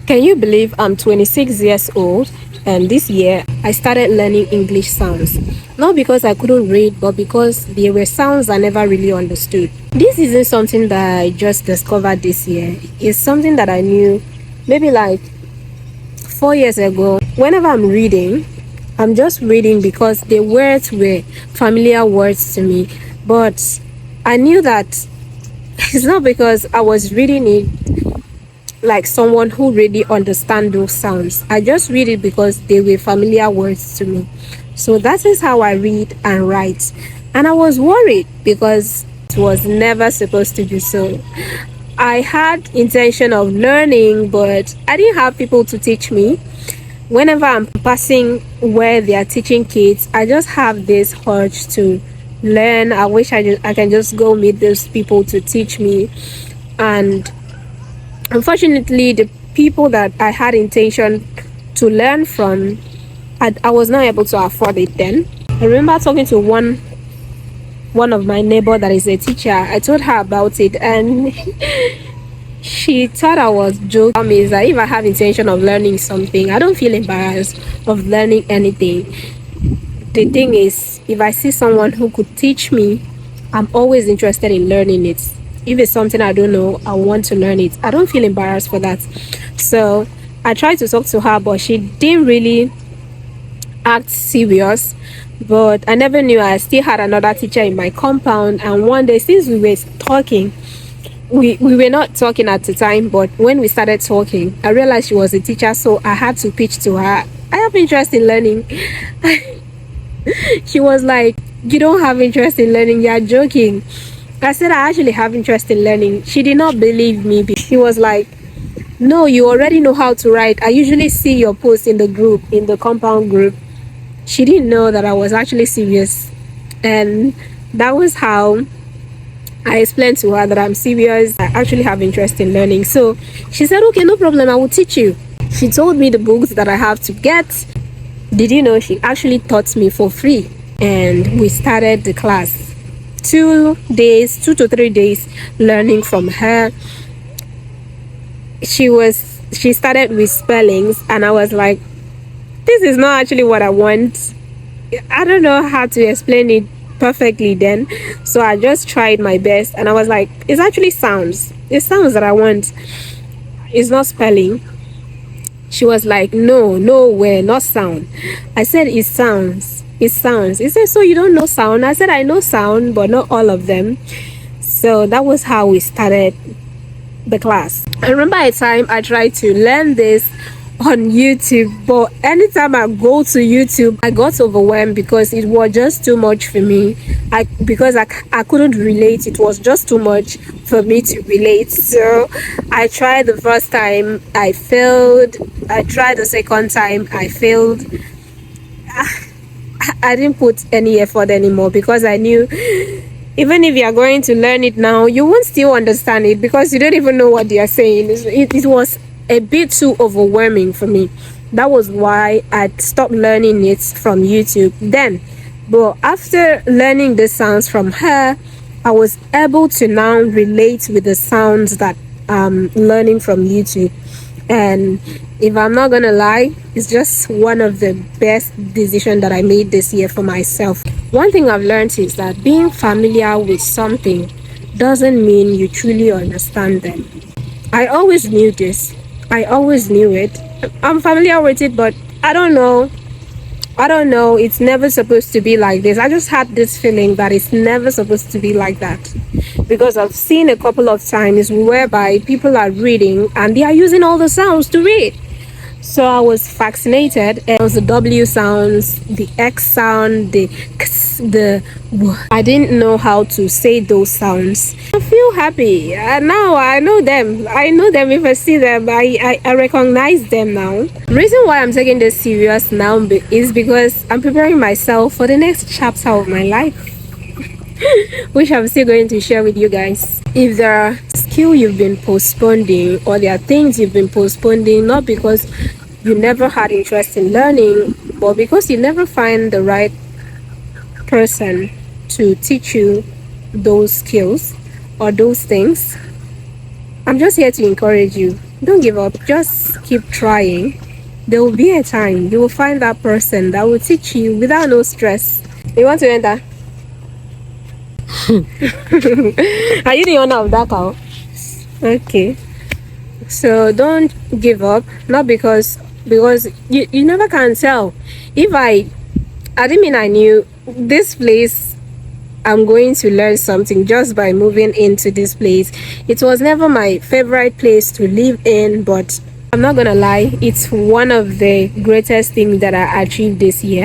Can you believe I'm 26 years old and this year I started learning English sounds? Not because I couldn't read, but because there were sounds I never really understood. This isn't something that I just discovered this year. It's something that I knew maybe like 4 years ago. Whenever I'm reading, I'm just reading because the words were familiar words to me. But I knew that it's not because I was reading it like someone who really understand those sounds. I just read it because they were familiar words to me. So that is how I read and write. And I was worried because it was never supposed to be so. I had intention of learning, but I didn't have people to teach me. Whenever I'm passing where they are teaching kids, I just have this urge to learn. I wish I can just go meet those people to teach me. And unfortunately, the people that I had intention to learn from, I was not able to afford it then. I remember talking to one of my neighbor that is a teacher. I told her about it and she thought I was joking. Is that if I have intention of learning something, I don't feel embarrassed of learning anything. The thing is, if I see someone who could teach me, I'm always interested in learning it. If it's something I don't know, I want to learn it. I don't feel embarrassed for that. So I tried to talk to her, but she didn't really act serious. But I never knew I still had another teacher in my compound. And one day, since we were talking, we were not talking at the time, but when we started talking, I realized she was a teacher, so I had to pitch to her, I have interest in learning. She was like, you don't have interest in learning, you're joking. I said I actually have interest in learning. She did not believe me. She was like, no, you already know how to write. I usually see your post in the group, in the compound group. She didn't know that I was actually serious. And that was how I explained to her that I'm serious. I actually have interest in learning. So she said, okay, no problem, I will teach you. She told me the books that I have to get. Did you know she actually taught me for free? And we started the class. 2 to 3 days learning from her. She started with spellings and I was like, this is not actually what I want. I don't know how to explain it perfectly then, so I just tried my best and I was like, it's actually sounds. It's sounds that I want. It's not spelling. She was like, no way, not sound. I said it sounds. It sounds. He said, so you don't know sound? I said I know sound, but not all of them. So that was how we started the class. I remember a time I tried to learn this on YouTube, but anytime I go to YouTube, I got overwhelmed because it was just too much for me. Because I couldn't relate. It was just too much for me to relate. So I tried the first time, I failed. I tried the second time, I failed. I didn't put any effort anymore because I knew even if you are going to learn it now, you won't still understand it because you don't even know what they are saying. It was a bit too overwhelming for me. That was why I stopped learning it from YouTube then. But after learning the sounds from her, I was able to now relate with the sounds that I'm learning from YouTube. And if I'm not gonna lie, it's just one of the best decisions that I made this year for myself. One thing I've learned is that being familiar with something doesn't mean you truly understand them. I always knew this. I always knew it. I'm familiar with it, but I don't know. It's never supposed to be like this. I just had this feeling that it's never supposed to be like that. Because I've seen a couple of times whereby people are reading and they are using all the sounds to read. So I was fascinated. It was the W sounds, the X sound, the X, the W. I didn't know how to say those sounds. I feel happy. Now I know them. I know them. If I see them, I recognize them now. The reason why I'm taking this serious now is because I'm preparing myself for the next chapter of my life, which I'm still going to share with you guys. If there are skills you've been postponing or there are things you've been postponing, not because you never had interest in learning, but because you never find the right person to teach you those skills or those things, I'm just here to encourage you. don't give up. Just keep trying. There will be a time you will find that person that will teach you without no stress. You want to enter? Are you the owner of that cow? Okay. So don't give up. Not because you never can tell. If I didn't mean I knew this place, I'm going to learn something just by moving into this place. It was never my favorite place to live in, but I'm not gonna lie, it's one of the greatest things that I achieved this year.